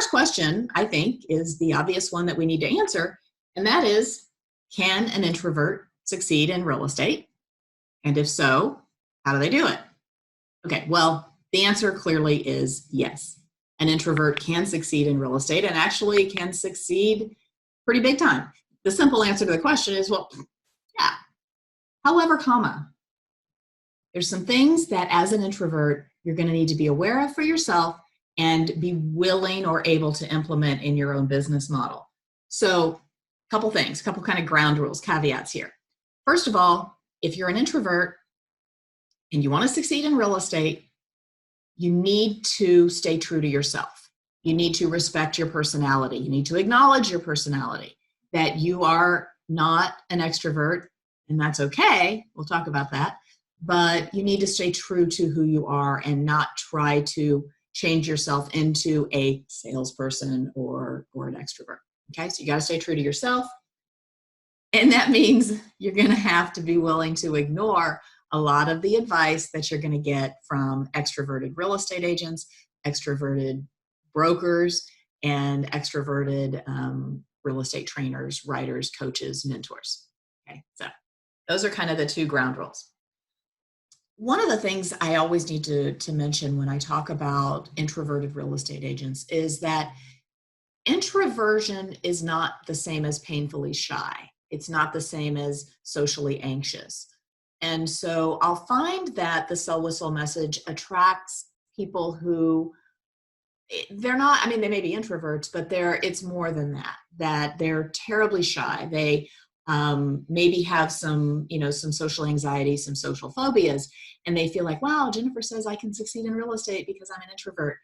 first question, I think, is the obvious one that we need to answer, and that is, can an introvert succeed in real estate? And if so, how do they do it? Okay, well, the answer clearly is yes. An introvert can succeed in real estate and actually can succeed pretty big time. The simple answer to the question is, well, yeah. However, there's some things that as an introvert, you're going to need to be aware of for yourself and be willing or able to implement in your own business model. So a couple things, a couple kind of ground rules, caveats here. First of all, if you're an introvert and you want to succeed in real estate, you need to stay true to yourself. You need to respect your personality. You need to acknowledge your personality, that you are not an extrovert, and that's okay. We'll talk about that. But you need to stay true to who you are and not try to change yourself into a salesperson or an extrovert. Okay, so you got to stay true to yourself. And that means you're going to have to be willing to ignore a lot of the advice that you're going to get from extroverted real estate agents, extroverted brokers, and extroverted real estate trainers, writers, coaches, mentors. Okay, so those are kind of the two ground rules. One of the things I always need to mention when I talk about introverted real estate agents is that introversion is not the same as painfully shy. It's not the same as socially anxious. And so I'll find that the sell whistle message attracts people who they're not, I mean, they may be introverts, but it's more than that they're terribly shy. They maybe have some social anxiety, some social phobias, and they feel like, wow, Jennifer says I can succeed in real estate because I'm an introvert.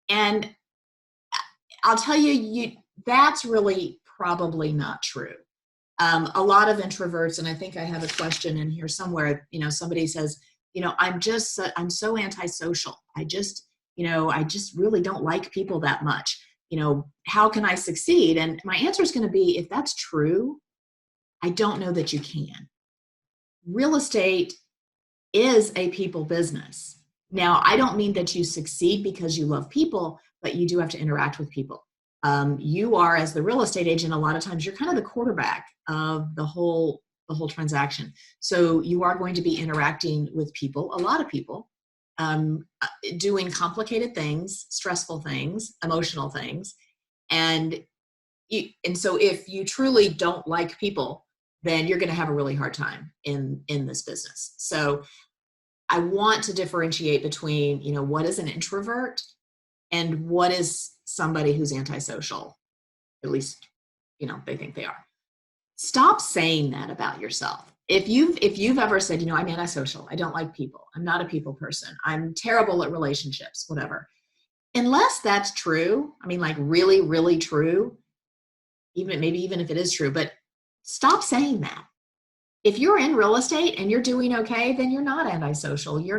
And I'll tell you, that's really probably not true. A lot of introverts, and I think I have a question in here somewhere, somebody says, I'm so antisocial. I just really don't like people that much. How can I succeed? And my answer is going to be, if that's true, I don't know that you can. Real estate is a people business. Now, I don't mean that you succeed because you love people, but you do have to interact with people. You are, as the real estate agent, a lot of times you're kind of the quarterback of the whole transaction. So you are going to be interacting with people, a lot of people, doing complicated things, stressful things, emotional things. And so if you truly don't like people, then you're going to have a really hard time in this business. So I want to differentiate between, what is an introvert and what is somebody who's antisocial. At least, they think they are. Stop saying that about yourself. If you've ever said, I'm antisocial, I don't like people, I'm not a people person, I'm terrible at relationships, whatever. Unless that's true, I mean, like really, really true, even if it is true, but stop saying that. If you're in real estate and you're doing okay, then you're not antisocial. You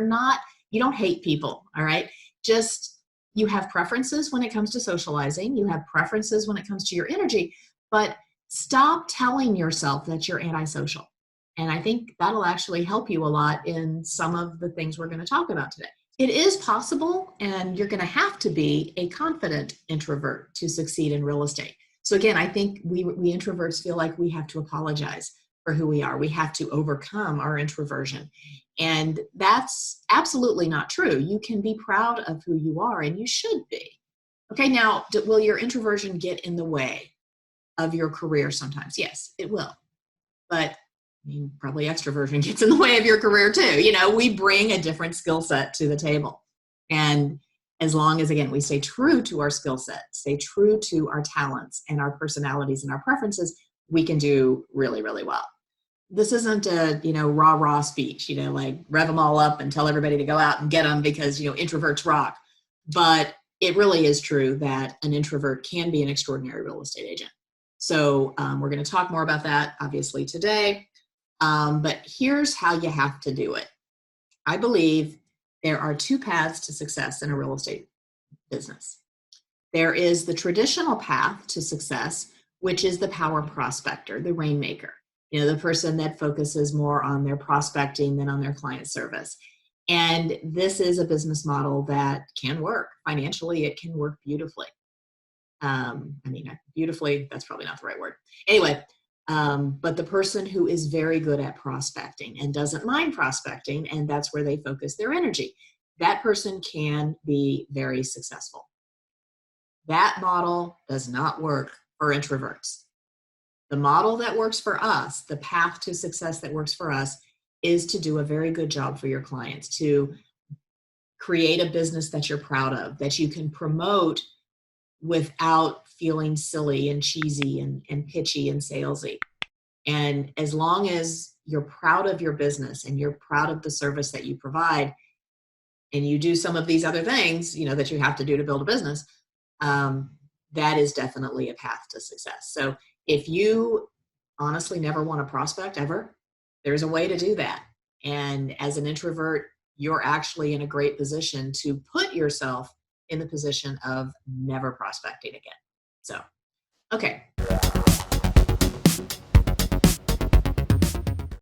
don't hate people, all right? Just, you have preferences when it comes to socializing. You have preferences when it comes to your energy, but stop telling yourself that you're antisocial. And I think that'll actually help you a lot in some of the things we're going to talk about today. It is possible, and you're going to have to be a confident introvert to succeed in real estate. So again, I think we introverts feel like we have to apologize for who we are. We have to overcome our introversion. And that's absolutely not true. You can be proud of who you are, and you should be. Okay, now, will your introversion get in the way of your career sometimes? Yes, it will. But probably extroversion gets in the way of your career too. We bring a different skill set to the table. And as long as, again, we stay true to our skill set, stay true to our talents and our personalities and our preferences, we can do really, really well. This isn't a, rah-rah speech, like rev them all up and tell everybody to go out and get them because, introverts rock. But it really is true that an introvert can be an extraordinary real estate agent. So we're going to talk more about that, obviously, today. But here's how you have to do it. I believe there are two paths to success in a real estate business. There is the traditional path to success, which is the power prospector, the rainmaker, the person that focuses more on their prospecting than on their client service. And this is a business model that can work. Financially, it can work beautifully. I mean, beautifully, that's probably not the right word. Anyway, but the person who is very good at prospecting and doesn't mind prospecting, and that's where they focus their energy, that person can be very successful. That model does not work for introverts. The model that works for us, the path to success that works for us, is to do a very good job for your clients, to create a business that you're proud of, that you can promote without feeling silly and cheesy and pitchy and salesy. And as long as you're proud of your business and you're proud of the service that you provide, and you do some of these other things, you know, that you have to do to build a business, that is definitely a path to success. So if you honestly never want to prospect ever, there's a way to do that. And as an introvert, you're actually in a great position to put yourself in the position of never prospecting again. So, okay.